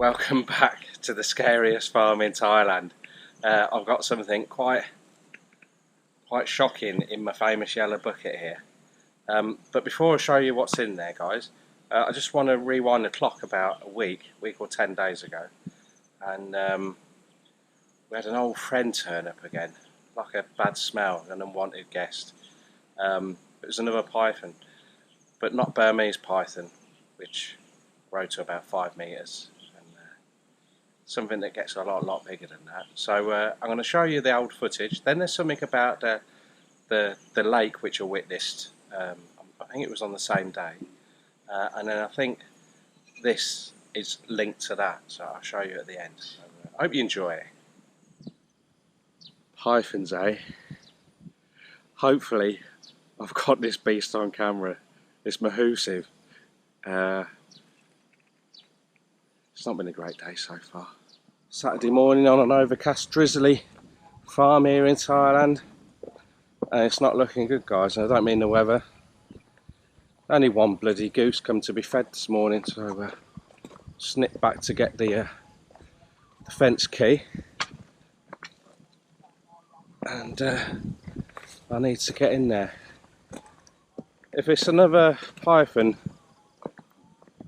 Welcome back to the scariest farm in Thailand. I've got something quite shocking in my famous yellow bucket here. But before I show you what's in there, guys, I just want to rewind the clock about a week or 10 days ago, and we had an old friend turn up again, like a bad smell, an unwanted guest. It was another python, but not Burmese python, which grow to about 5 meters. Something that gets a lot bigger than that. So I'm going to show you the old footage. Then there's something about the lake which I witnessed. I think it was on the same day, and then I think this is linked to that. So I'll show you at the end. So, I hope you enjoy it. Pythons, eh? Hopefully, I've got this beast on camera. It's massive. It's not been a great day so far. Saturday morning on an overcast, drizzly farm here in Thailand. And it's not looking good, guys. And I don't mean the weather. Only one bloody goose come to be fed this morning, so snipped back to get the fence key. And I need to get in there. If it's another python,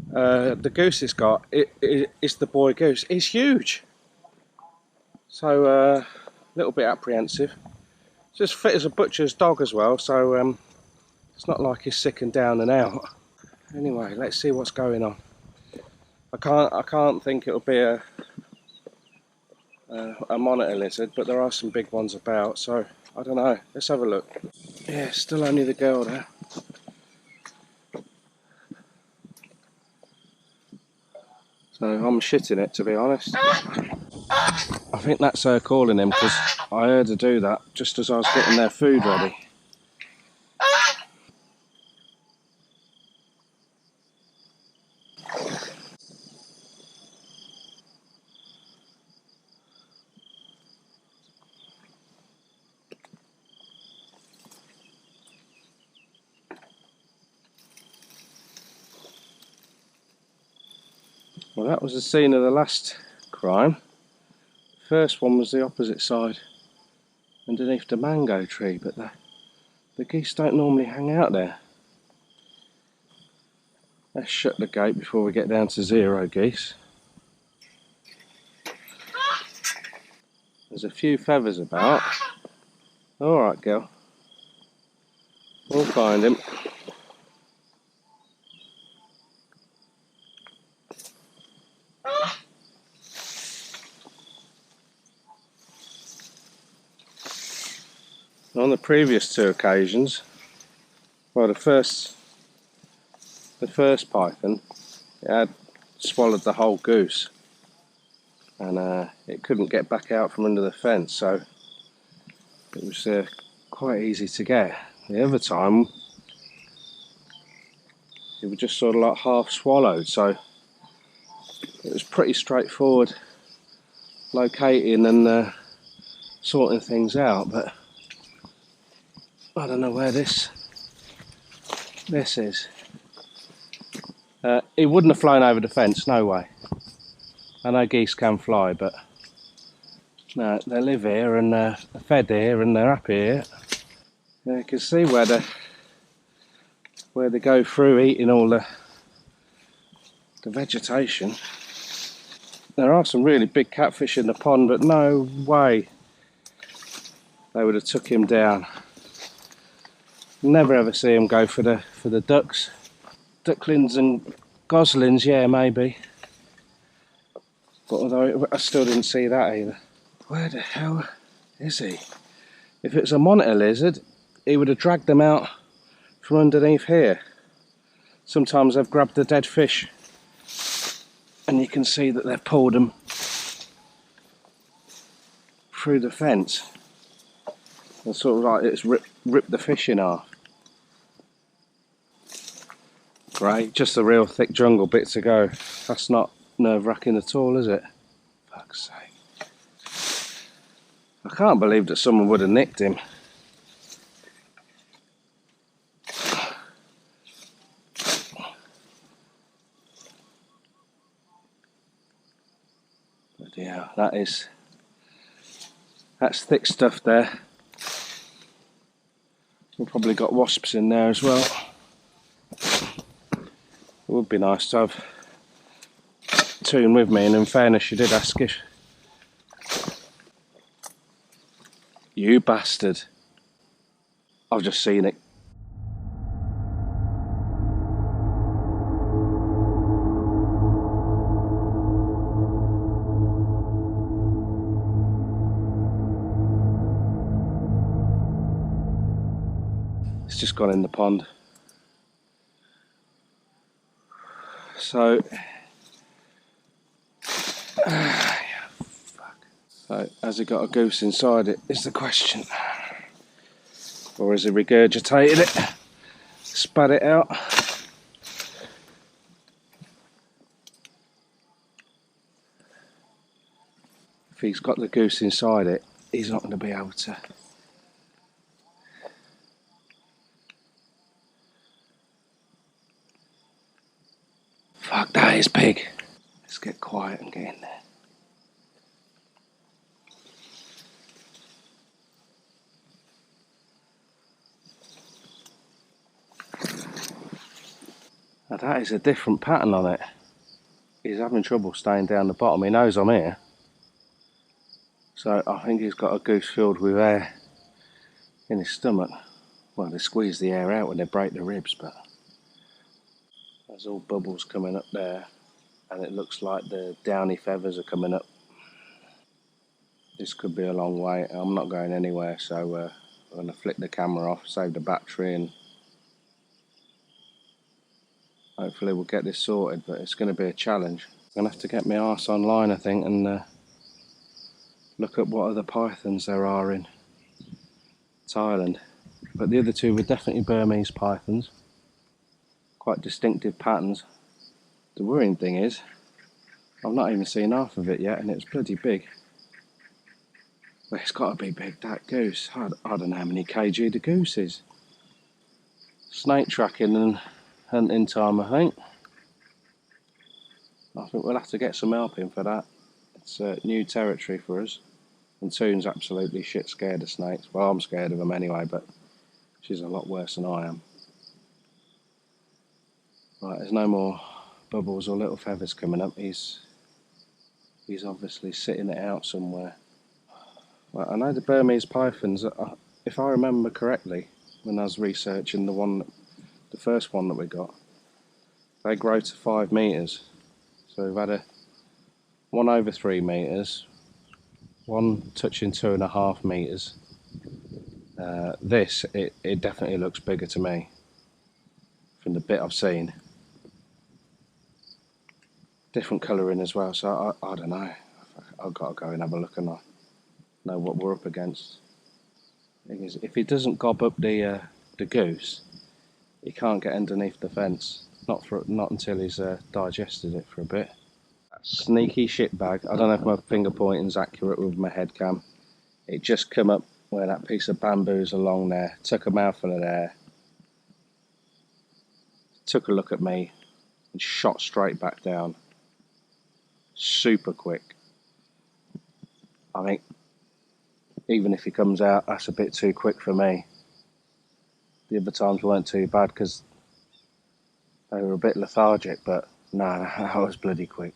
the goose it's got, it's the boy goose. It's huge. So a little bit apprehensive. Just fit as a butcher's dog as well, so it's not like he's sick and down and out. Anyway, let's see what's going on. I can't think it'll be a monitor lizard, but there are some big ones about, so I don't know. Let's have a look. Yeah, still only the girl there. So I'm shitting it, to be honest. I think that's her calling him, because I heard her do that just as I was getting their food ready. Well, that was the scene of the last crime. The first one was the opposite side, underneath the mango tree, but the geese don't normally hang out there. Let's shut the gate before we get down to 0 geese. There's a few feathers about. Alright, girl. We'll find him. On the previous 2 occasions, well, the first python, it had swallowed the whole goose, and it couldn't get back out from under the fence, so it was quite easy to get. The other time, it was just sort of like half swallowed, so it was pretty straightforward locating and sorting things out, but I don't know where this is. It wouldn't have flown over the fence, no way. I know geese can fly, but no, they live here and they're fed here and they're happy here. You can see where they go through eating all the vegetation. There are some really big catfish in the pond, but no way they would have took him down. Never ever see him go for the ducks. Ducklings and goslings, yeah, maybe. But although I still didn't see that either. Where the hell is he? If it's a monitor lizard, he would have dragged them out from underneath here. Sometimes they've grabbed the dead fish, and you can see that they've pulled them through the fence. And sort of like it's ripped the fish in half. Great, just a real thick jungle bit to go. That's not nerve-wracking at all, is it? Fuck's sake. I can't believe that someone would have nicked him. That's thick stuff there. We've probably got wasps in there as well. It would be nice to have Toon with me, and in fairness she did ask if... You bastard. I've just seen it. It's just gone in the pond. So, so has it got a goose inside it is the question. Or has he regurgitated it, spat it out? If he's got the goose inside it, he's not going to be able to. Fuck, that is big. Let's get quiet and get in there. Now that is a different pattern on it. He's having trouble staying down the bottom. He knows I'm here. So I think he's got a goose filled with air in his stomach. Well, they squeeze the air out when they break the ribs, but there's all bubbles coming up there, and it looks like the downy feathers are coming up. This could be a long way. I'm not going anywhere, so I'm going to flick the camera off, save the battery, and hopefully we'll get this sorted, but it's going to be a challenge. I'm going to have to get my arse online, I think, and look at what other pythons there are in Thailand. But the other two were definitely Burmese pythons. Quite distinctive patterns. The worrying thing is, I've not even seen half of it yet, and it's bloody big. Well, it's got to be big, that goose. I don't know how many kg the goose is. Snake tracking and hunting time, I think. I think we'll have to get some help in for that. It's new territory for us. And Toon's absolutely shit scared of snakes. Well, I'm scared of them anyway, but she's a lot worse than I am. Right, there's no more bubbles or little feathers coming up. He's obviously sitting it out somewhere. Well, I know the Burmese pythons, if I remember correctly, when I was researching the first one that we got, they grow to 5 metres. So we've had one over 3 metres, one touching 2.5 metres. It definitely looks bigger to me from the bit I've seen. Different colouring as well, so I don't know. I've got to go and have a look and know what we're up against. Thing is, if he doesn't gob up the goose, he can't get underneath the fence. Not until he's digested it for a bit. Sneaky shitbag. I don't know if my finger pointing's accurate with my head cam. It just come up where that piece of bamboo's along there, took a mouthful of air, took a look at me, and shot straight back down. Super quick. I think even if he comes out, that's a bit too quick for me. The other times weren't too bad because they were a bit lethargic, but nah, that was bloody quick.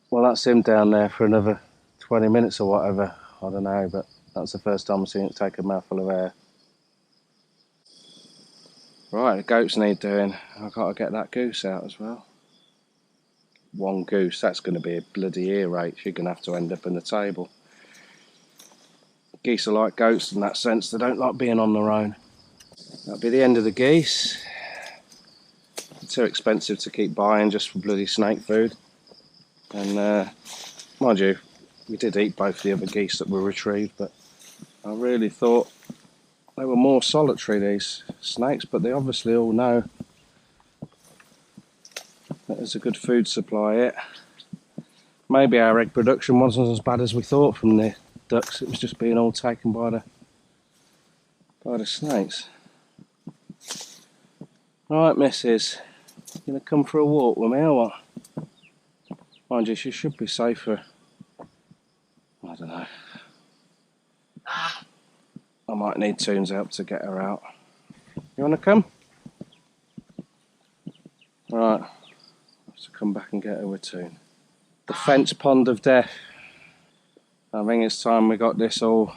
Well, that's him down there for another 20 minutes or whatever. I don't know, but that's the first time I've seen it take a mouthful of air. Right, the goats need doing. I've got to get that goose out as well. One goose, that's going to be a bloody ear rape. You're going to have to end up in the table. Geese are like goats in that sense. They don't like being on their own. That'll be the end of the geese. Too expensive to keep buying just for bloody snake food. And mind you, we did eat both the other geese that were retrieved, but I really thought they were more solitary, these snakes, but they obviously all know that there's a good food supply here. Maybe our egg production wasn't as bad as we thought from the ducks. It was just being all taken by the snakes. Right, missus, you gonna come for a walk with me or what? Mind you, she should be safer might need Toon's help to get her out. You want to come? Right, I have to come back and get her with Toon. The fence pond of death. I think it's time we got this all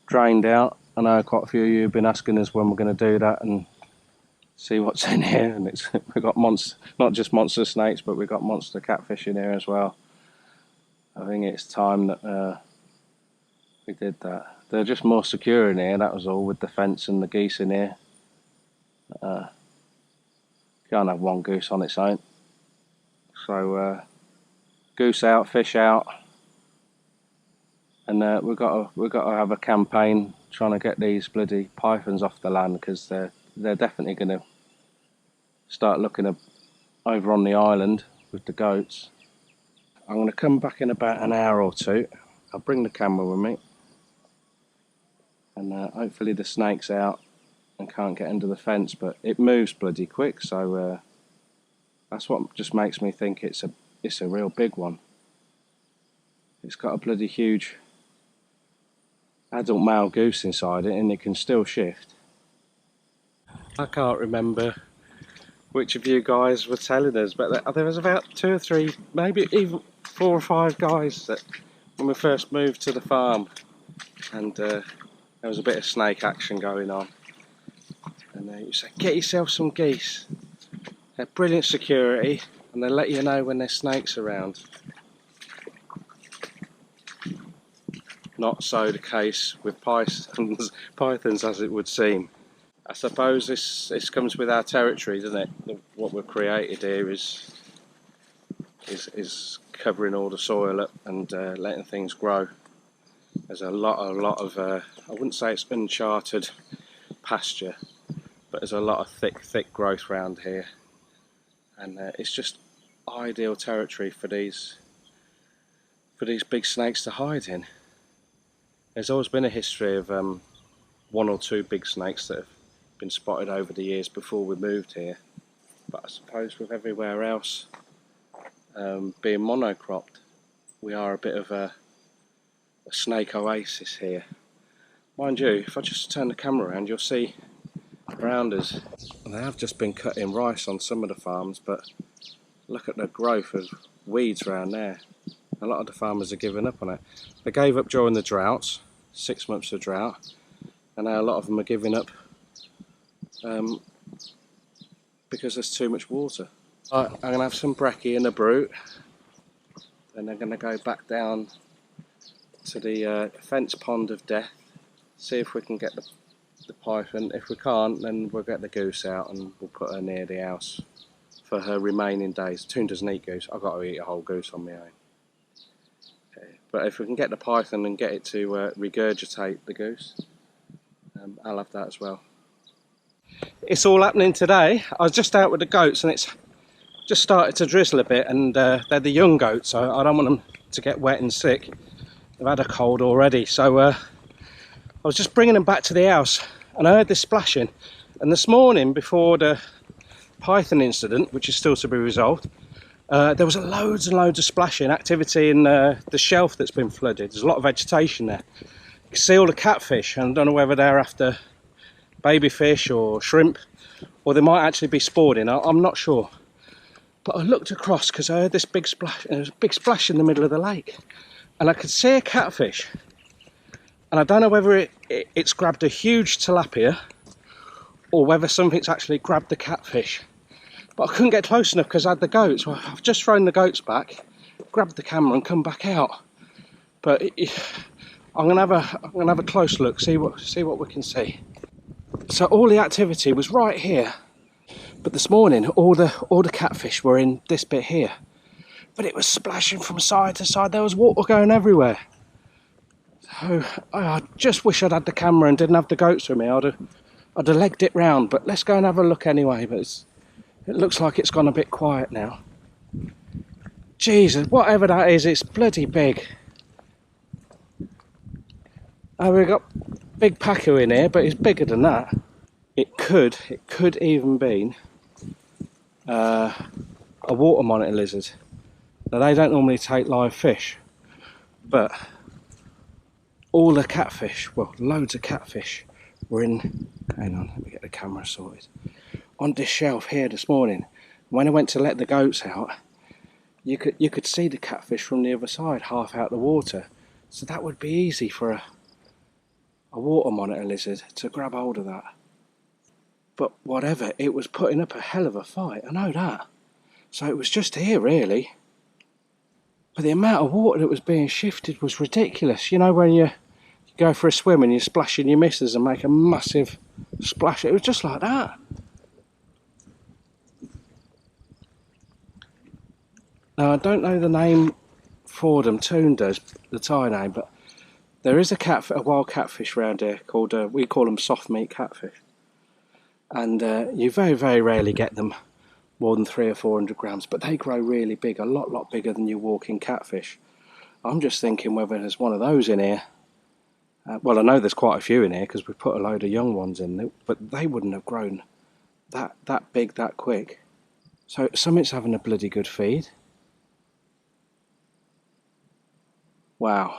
drained out. I know quite a few of you have been asking us when we're going to do that and see what's in here. And we've got not just monster snakes, but we've got monster catfish in here as well. I think it's time that we did that. They're just more secure in here, that was all, with the fence and the geese in here. Can't have one goose on its own. So goose out, fish out, and we've got to have a campaign trying to get these bloody pythons off the land, because they're definitely going to start looking over on the island with the goats. I'm going to come back in about an hour or two. I'll bring the camera with me, and hopefully the snake's out and can't get under the fence, but it moves bloody quick, so that's what just makes me think it's a real big one. It's got a bloody huge adult male goose inside it, and it can still shift. I can't remember which of you guys were telling us, but there was about 2 or 3, maybe even 4 or 5 guys that when we first moved to the farm, and there was a bit of snake action going on, and you say, get yourself some geese. They're brilliant security, and they let you know when there's snakes around. Not so the case with pythons, as it would seem. I suppose this comes with our territory, doesn't it? What we've created here is covering all the soil up and letting things grow. There's a lot of I wouldn't say it's uncharted pasture, but there's a lot of thick growth around here, and it's just ideal territory for these big snakes to hide in. There's always been a history of 1 or 2 big snakes that have been spotted over the years before we moved here, but I suppose with everywhere else being monocropped, we are a bit of a snake oasis here. Mind you, if I just turn the camera around, you'll see around us, they have just been cutting rice on some of the farms, but look at the growth of weeds around there. A lot of the farmers are giving up on it. They gave up during the droughts, 6 months of drought, and now a lot of them are giving up because there's too much water. Right, I'm going to have some brekkie and a brute, then they're going to go back down to the fence pond of death, see if we can get the python. If we can't, then we'll get the goose out and we'll put her near the house for her remaining days. Toon doesn't eat goose. I've got to eat a whole goose on my own. But if we can get the python and get it to regurgitate the goose, I'll have that as well. It's all happening today. I was just out with the goats and it's just started to drizzle a bit, and they're the young goats, so I don't want them to get wet and sick. They've had a cold already, so I was just bringing them back to the house and I heard this splashing, and this morning before the python incident, which is still to be resolved, there was loads and loads of splashing activity in the shelf that's been flooded. There's a lot of vegetation there. You can see all the catfish, and I don't know whether they're after baby fish or shrimp, or they might actually be spawning. I'm not sure. But I looked across because I heard this big splash, and there was a big splash in the middle of the lake, and I could see a catfish, and I don't know whether it's grabbed a huge tilapia or whether something's actually grabbed the catfish. But I couldn't get close enough because I had the goats. Well, I've just thrown the goats back, grabbed the camera and come back out. But I'm gonna have a close look, see what we can see. So all the activity was right here, but this morning all the catfish were in this bit here. But it was splashing from side to side. There was water going everywhere. So I just wish I'd had the camera and didn't have the goats with me. I'd have legged it round. But let's go and have a look anyway. But it looks like it's gone a bit quiet now. Jesus, whatever that is, it's bloody big. We've got big pacu in here, but it's bigger than that. It could even be a water monitor lizard. Now they don't normally take live fish, but all the catfish, well, loads of catfish were in, hang on, let me get the camera sorted, on this shelf here this morning. When I went to let the goats out, you could see the catfish from the other side, half out the water. So that would be easy for a water monitor lizard to grab hold of that. But whatever, it was putting up a hell of a fight, I know that. So it was just here really. But the amount of water that was being shifted was ridiculous. You know, when you go for a swim and you splash in your missus and make a massive splash, it was just like that. Now I don't know the name for them, Toon does, the Thai name, but there is a wild catfish around here called, we call them soft meat catfish. And you very, very rarely get them more than 300 or 400 grams, but they grow really big, a lot bigger than your walking catfish. I'm just thinking whether there's one of those in here. Well, I know there's quite a few in here because we put a load of young ones in, but they wouldn't have grown that big that quick. So something's having a bloody good feed. Wow.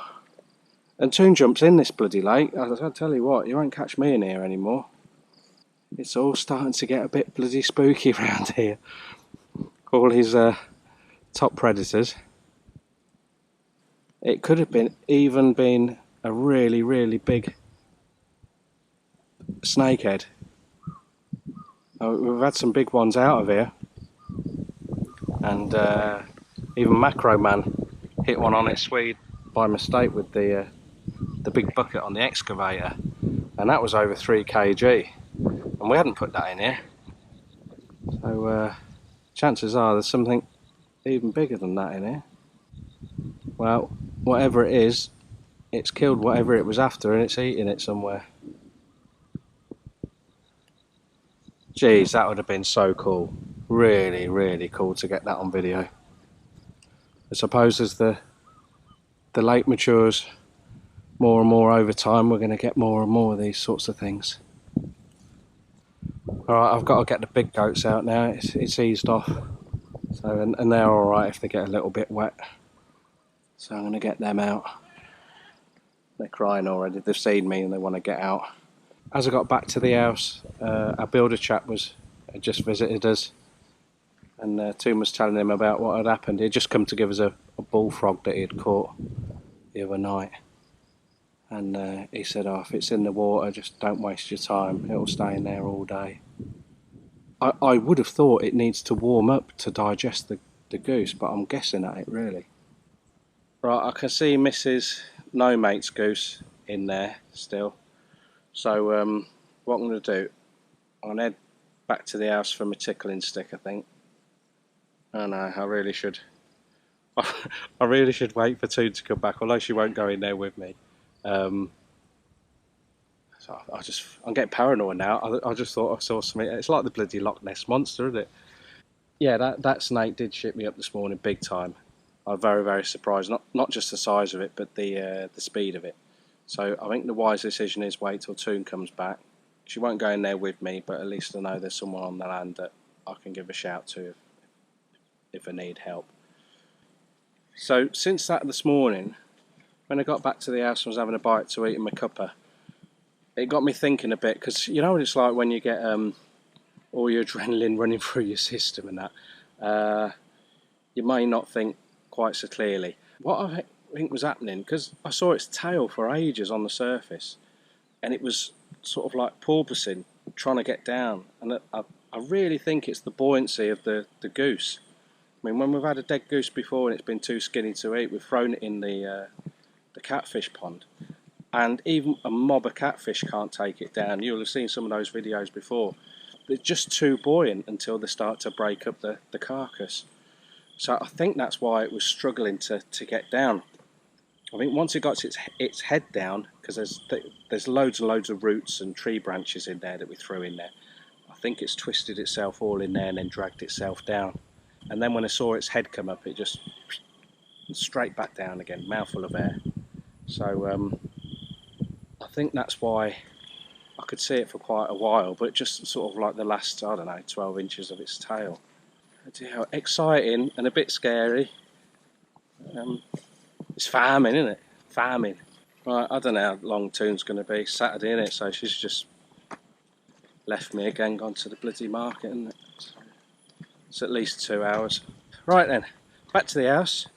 And Toon jumps in this bloody lake. I'll tell you what, you won't catch me in here anymore. It's all starting to get a bit bloody spooky around here. All his top predators. It could have even been a really big snakehead. We've had some big ones out of here, and even Macro Man hit one on its Swede by mistake with the big bucket on the excavator, and that was over 3 kg, and we hadn't put that in here. So chances are there's something even bigger than that in here. Well, whatever it is, it's killed whatever it was after and it's eating it somewhere. Geez, that would have been so cool. Really cool to get that on video. I suppose as the lake matures more and more over time, we're going to get more and more of these sorts of things. Alright, I've got to get the big goats out now. It's eased off. So, and they're alright if they get a little bit wet. So I'm going to get them out. They're crying already. They've seen me and they want to get out. As I got back to the house, our builder chap had just visited us, and Toon was telling him about what had happened. He'd just come to give us a bullfrog that he had caught the other night, and he said, "Oh, if it's in the water, just don't waste your time. It'll stay in there all day." I would have thought it needs to warm up to digest the goose, but I'm guessing at it really. Right, I can see Mrs. No Mate's goose in there still. So what I'm going to do, I'm going to head back to the house for my tickling stick, I think. Oh no, I really should. I really should wait for Toon to come back, although she won't go in there with me. So I'm getting paranoid now. I just thought I saw something. It's like the bloody Loch Ness monster, isn't it? Yeah, that snake did shit me up this morning, big time. I'm very surprised. Not just the size of it, but the speed of it. So I think the wise decision is wait till Toon comes back. She won't go in there with me, but at least I know there's someone on the land that I can give a shout to if I need help. So since that this morning, when I got back to the house and was having a bite to eat in my cuppa, it got me thinking a bit, because you know what it's like when you get all your adrenaline running through your system and that, you may not think quite so clearly. What I think was happening, because I saw its tail for ages on the surface, and it was sort of like porpoising, trying to get down, and I really think it's the buoyancy of the goose. I mean, when we've had a dead goose before and it's been too skinny to eat, we've thrown it in the catfish pond, and even a mob of catfish can't take it down. You'll have seen some of those videos before. They're just too buoyant until they start to break up the carcass. So I think that's why it was struggling to get down. I think once it got its head down, because there's loads and loads of roots and tree branches in there that we threw in there, I think it's twisted itself all in there and then dragged itself down. And then when I saw its head come up, it just straight back down again, mouthful of air. So I think that's why I could see it for quite a while, but just sort of like the last, I don't know, 12 inches of its tail. Exciting and a bit scary. It's farming, isn't it? Farming. Right, I don't know how long Toon's going to be. Saturday, innit? So she's just left me again, gone to the bloody market, isn't it? So it's at least 2 hours. Right then, back to the house.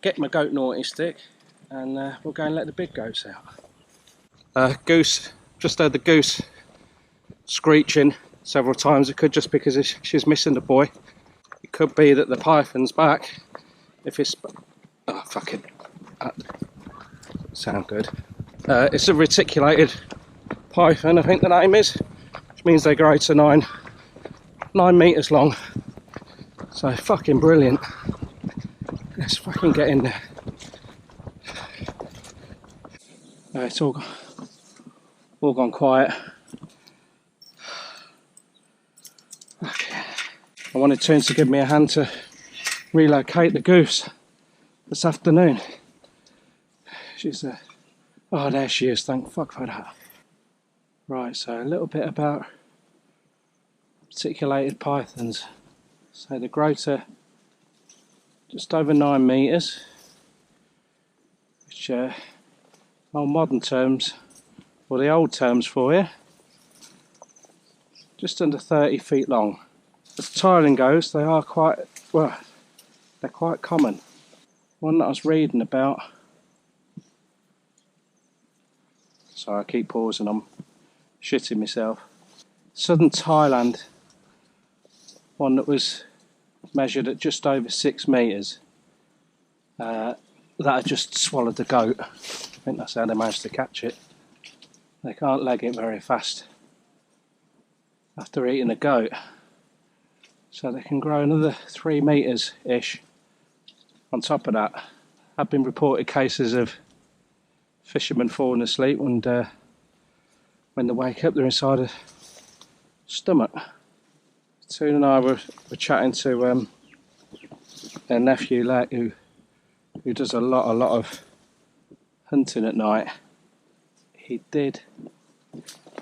Get my goat naughty stick, and we'll go and let the big goats out. Goose, just heard the goose screeching several times. It could just because she's missing the boy. It could be that the python's back. If it's... oh, fuck it. Sound good. It's a reticulated python, I think the name is, which means they grow to 9 metres long. So fucking brilliant. Let's fucking get in there. It's all gone quiet. Okay. I wanted Toon to give me a hand to relocate the goose this afternoon. She's oh, there she is, thank fuck for that. Right, so a little bit about reticulated pythons. So they grow to just over 9 metres, which on modern terms, or the old terms for you, just under 30 feet long. As tiling goes, they are quite, well, they're quite common. One that I was reading about, sorry I keep pausing, I'm shitting myself. Southern Thailand, one that was measured at just over 6 metres. That had just swallowed the goat. I think that's how they managed to catch it. They can't leg it very fast after eating a goat. So they can grow another 3 metres ish on top of that. Have been reported cases of fishermen falling asleep and when they wake up they're inside a stomach. Toon and I were chatting to their nephew Lek, who does a lot of hunting at night. He did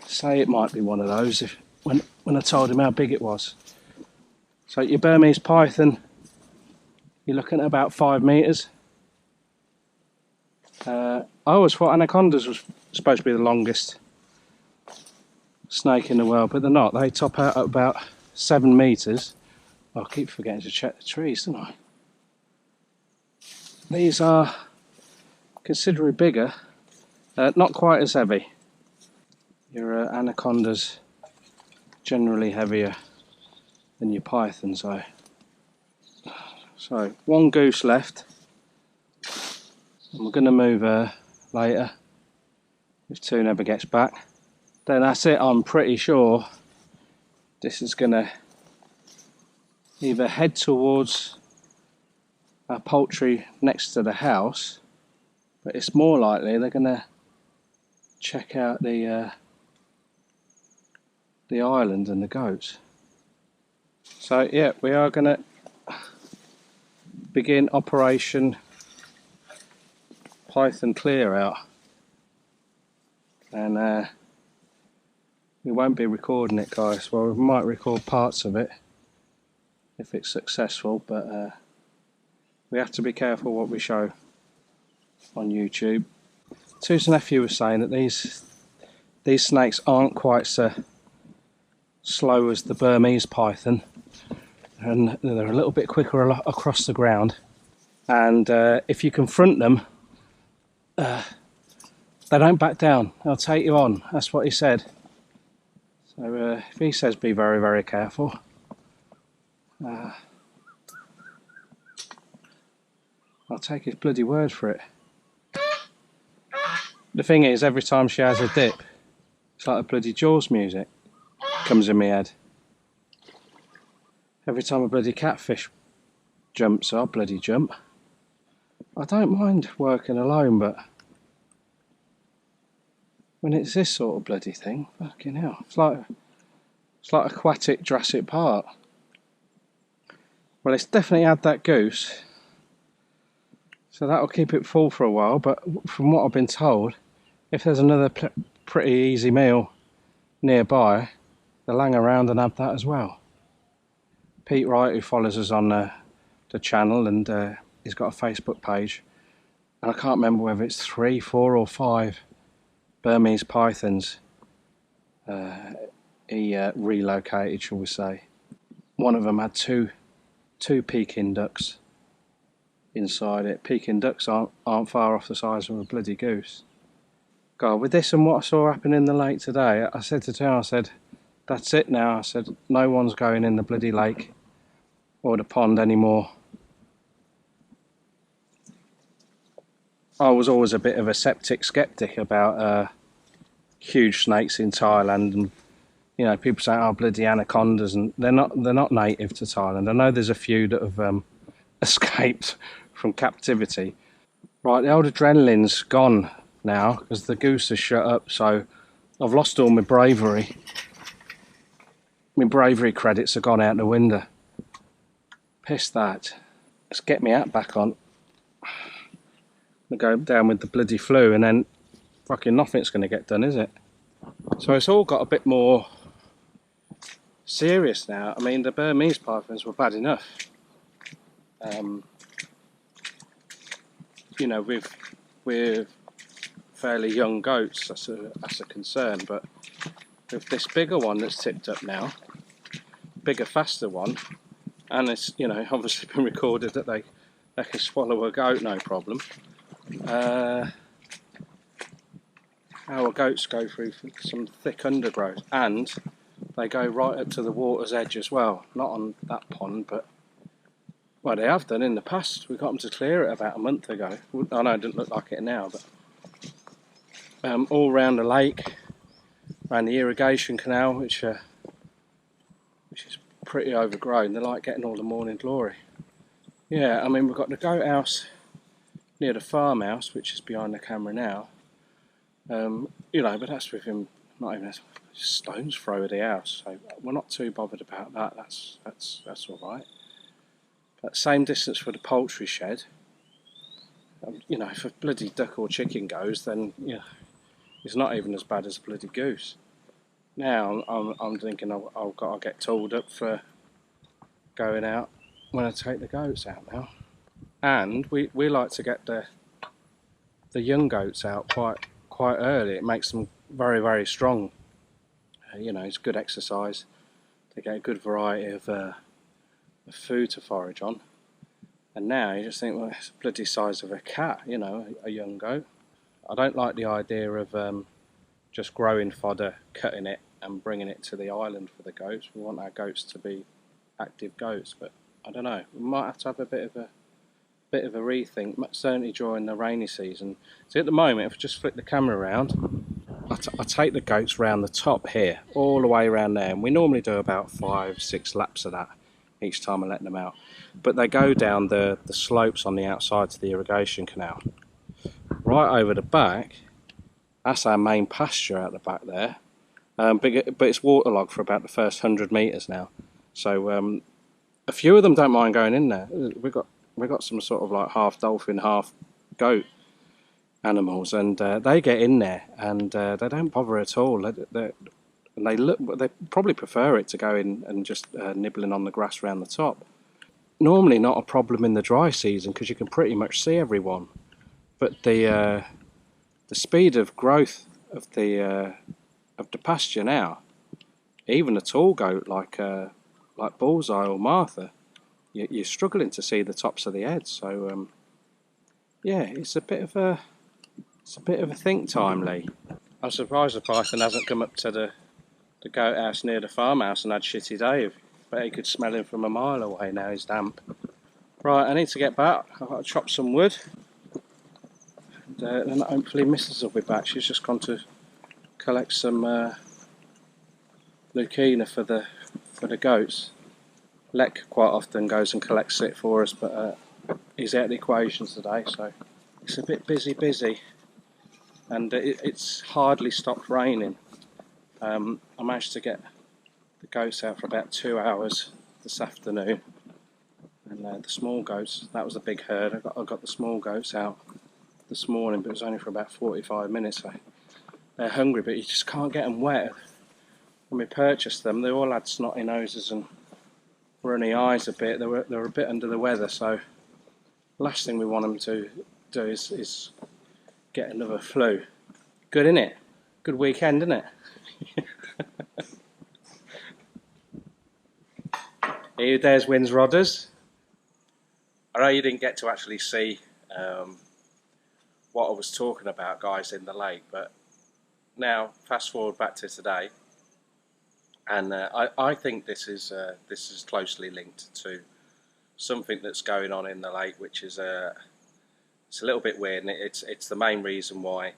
say it might be one of those when I told him how big it was. So your Burmese python, you're looking at about 5 metres. I always thought anacondas was supposed to be the longest snake in the world, but they're not. They top out at about 7 metres. Oh, I keep forgetting to check the trees, don't I? These are considerably bigger, not quite as heavy. Your anacondas generally heavier than your pythons, though. So, one goose left. And we're going to move her later if Toon ever gets back. Then that's it. I'm pretty sure this is going to either head towards our poultry next to the house, but it's more likely they're going to check out the island and the goats. So yeah, we are going to begin Operation Python Clear Out, and we won't be recording it, guys. Well, we might record parts of it if it's successful, but we have to be careful what we show on YouTube. Toon's nephew was saying that these snakes aren't quite so slow as the Burmese python, and they're a little bit quicker across the ground, and if you confront them, they don't back down. They'll take you on. That's what he said. So if he says be very, very careful, I'll take his bloody word for it. The thing is, every time she has a dip, it's like a bloody Jaws music comes in my head. Every time a bloody catfish jumps, I'll bloody jump. I don't mind working alone, but when it's this sort of bloody thing, fucking hell, it's like aquatic Jurassic Park. Well, it's definitely had that goose, so that'll keep it full for a while, but from what I've been told, if there's another pretty easy meal nearby, they'll hang around and have that as well. Pete Wright, who follows us on the channel, and he's got a Facebook page, and I can't remember whether it's 3, 4 or 5 Burmese pythons he relocated, shall we say. One of them had two Peking ducks inside it. Peking ducks aren't far off the size of a bloody goose. God, with this and what I saw happen in the lake today, I said to Tim, I said, that's it now. I said, no one's going in the bloody lake or the pond anymore. I was always a bit of a skeptic about huge snakes in Thailand, and you know, people say, oh, bloody anacondas, and they're not native to Thailand. I know there's a few that have escaped from captivity. Right, the old adrenaline's gone now because the goose has shut up, so I've lost all my bravery. My bravery credits have gone out the window. Piss that. Let's get my hat back on. I'm going to go down with the bloody flu, and then fucking nothing's going to get done, is it? So it's all got a bit more serious now. I mean, the Burmese pythons were bad enough. You know, with fairly young goats, that's a concern. But with this bigger one that's tipped up now, bigger, faster one, and it's, you know, obviously been recorded that they can swallow a goat no problem. Our goats go through some thick undergrowth, and they go right up to the water's edge as well. Not on that pond, but well, they have done in the past. We got them to clear it about a month ago. I know it doesn't look like it now, but all around the lake, around the irrigation canal, which is pretty overgrown. They're like getting all the morning glory. Yeah, I mean, we've got the goat house near the farmhouse, which is behind the camera now. You know, but that's within not even a stone's throw of the house, so we're not too bothered about that. That's all right. But same distance for the poultry shed. You know, if a bloody duck or chicken goes, then you know, it's not even as bad as a bloody goose. Now I'm thinking I've got to get tooled up for going out when I take the goats out now. And we like to get the young goats out quite early. It makes them very, very strong. You know, it's good exercise. They get a good variety of food to forage on. And now you just think, well, it's the bloody size of a cat, you know, a young goat. I don't like the idea of just growing fodder, cutting it and bringing it to the island for the goats. We want our goats to be active goats, but I don't know. We might have to have a bit of a rethink, certainly during the rainy season. So at the moment, if I just flip the camera around, I take the goats round the top here, all the way around there, and we normally do about 5-6 laps of that each time I let them out. But they go down the slopes on the outside to the irrigation canal. Right over the back, that's our main pasture out the back there, but it's waterlogged for about the first 100 metres now. So a few of them don't mind going in there. We've got some sort of like half dolphin, half goat animals, and they get in there and they don't bother at all. They probably prefer it to go in and just nibbling on the grass around the top. Normally not a problem in the dry season because you can pretty much see everyone, but the speed of growth of the pasture now, even a tall goat like Bullseye or Martha, you're struggling to see the tops of the heads. So yeah, it's a bit of a think time, Lee. I'm surprised the python hasn't come up to the goat house near the farmhouse and had Shitty Dave. Bet he could smell him from a mile away. Now he's damp. Right, I need to get back. I've got to chop some wood, and then hopefully Mrs will be back. She's just gone to collect some leukemia for the goats. Lek quite often goes and collects it for us, but he's out of the equations today, so it's a bit busy, and it's hardly stopped raining. I managed to get the goats out for about 2 hours this afternoon, and the small goats, that was a big herd. I got the small goats out this morning, but it was only for about 45 minutes. So they're hungry, but you just can't get them wet. When we purchased them, they all had snotty noses and runny eyes a bit. They were a bit under the weather, so last thing we want them to do is get another flu. Good, isn't it? Good weekend, isn't it? Here, there's Wynn's Rodders. I know you didn't get to actually see what I was talking about, guys, in the lake, but now fast forward back to today, and I think this is closely linked to something that's going on in the lake, which is it's a little bit weird, and it's the main reason why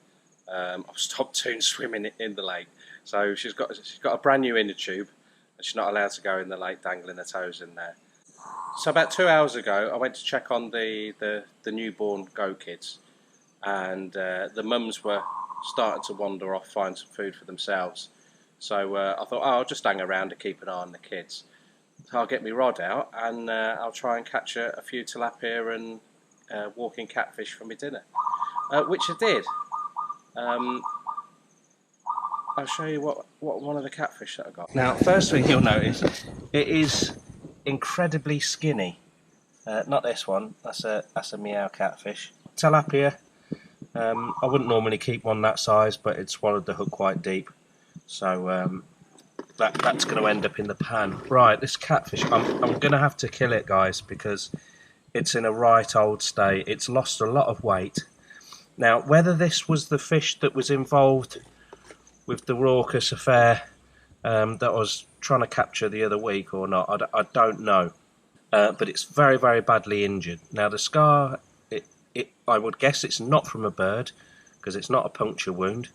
I've stopped Toon swimming in the lake. So she's got a brand new inner tube, and she's not allowed to go in the lake dangling her toes in there. So about 2 hours ago, I went to check on the newborn Go kids, and the mums were starting to wander off, find some food for themselves. So I thought, oh, I'll just hang around to keep an eye on the kids. So I'll get my rod out, and I'll try and catch a few tilapia and walking catfish for my dinner, which I did. I'll show you what one of the catfish that I got. Now, first thing you'll notice, it is incredibly skinny. Not this one. That's a meow catfish. Tilapia. I wouldn't normally keep one that size, but it swallowed the hook quite deep, so that's going to end up in the pan. Right, this catfish, I'm going to have to kill it, guys, because it's in a right old state. It's lost a lot of weight. Now, whether this was the fish that was involved with the raucous affair that I was trying to capture the other week or not, I don't know. But it's very, very badly injured. Now, the scar, I would guess it's not from a bird, because it's not a puncture wound.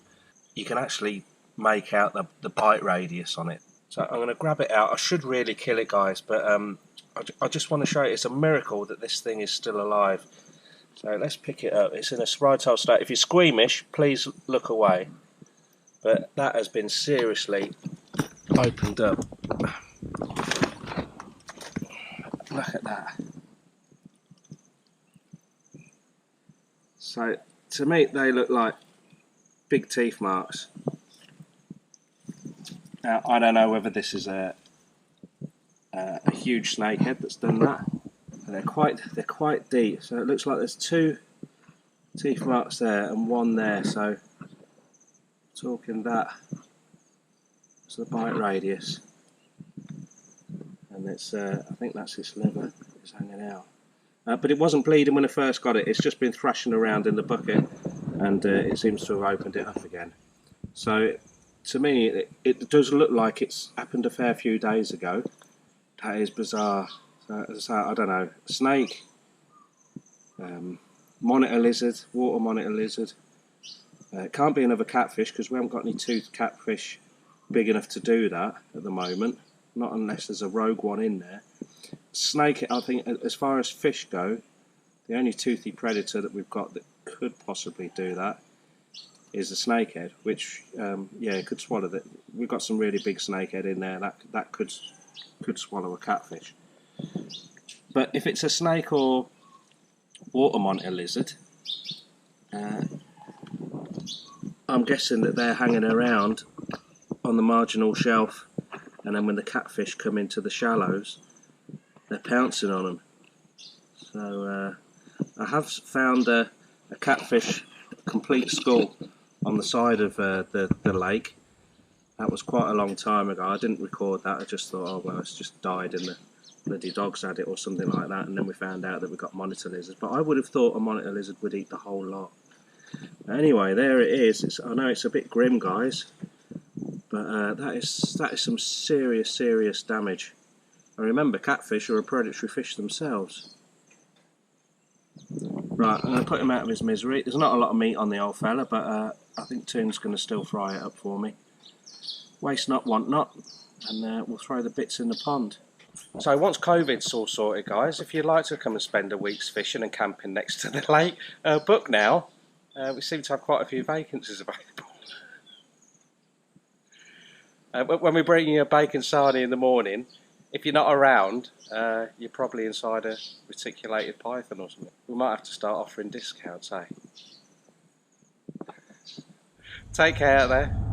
You can actually make out the bite radius on it. So I'm going to grab it out. I should really kill it, guys, but I just want to show you it's a miracle that this thing is still alive. So let's pick it up. It's in a right old state. If you're squeamish, please look away. But that has been seriously opened up. Look at that. So to me they look like big teeth marks. Now I don't know whether this is a huge snakehead that's done that. But they're quite deep. So it looks like there's 2 teeth marks there and 1 there. So talking that. So the bite radius. And it's I think that's its liver is hanging out. But it wasn't bleeding when I first got it. It's just been thrashing around in the bucket, and it seems to have opened it up again. So to me, it does look like it's happened a fair few days ago. That is bizarre. So I don't know. Snake, monitor lizard, water monitor lizard. It can't be another catfish because we haven't got any toothed catfish big enough to do that at the moment. Not unless there's a rogue one in there. Snake, I think, as far as fish go, the only toothy predator that we've got that could possibly do that is the snakehead, which, yeah, could swallow that. We've got some really big snakehead in there that could swallow a catfish. But if it's a snake or water monitor lizard, I'm guessing that they're hanging around on the marginal shelf, and then when the catfish come into the shallows, they're pouncing on them. So I have found a catfish complete skull on the side of the lake. That was quite a long time ago. I didn't record that. I just thought, oh well, it's just died and the bloody dogs had it or something like that. And then we found out that we got monitor lizards. But I would have thought a monitor lizard would eat the whole lot. Anyway, there it is. I know it's a bit grim, guys, but that is some serious damage. And remember, catfish are a predatory fish themselves. Right, I'm going to put him out of his misery. There's not a lot of meat on the old fella, but I think Toon's going to still fry it up for me. Waste not, want not, and we'll throw the bits in the pond. So once COVID's all sorted, guys, if you'd like to come and spend a week's fishing and camping next to the lake, book now. We seem to have quite a few vacancies available. When we bring you a bacon sarnie in the morning, if you're not around, you're probably inside a reticulated python or something. We might have to start offering discounts, eh? Take care out there.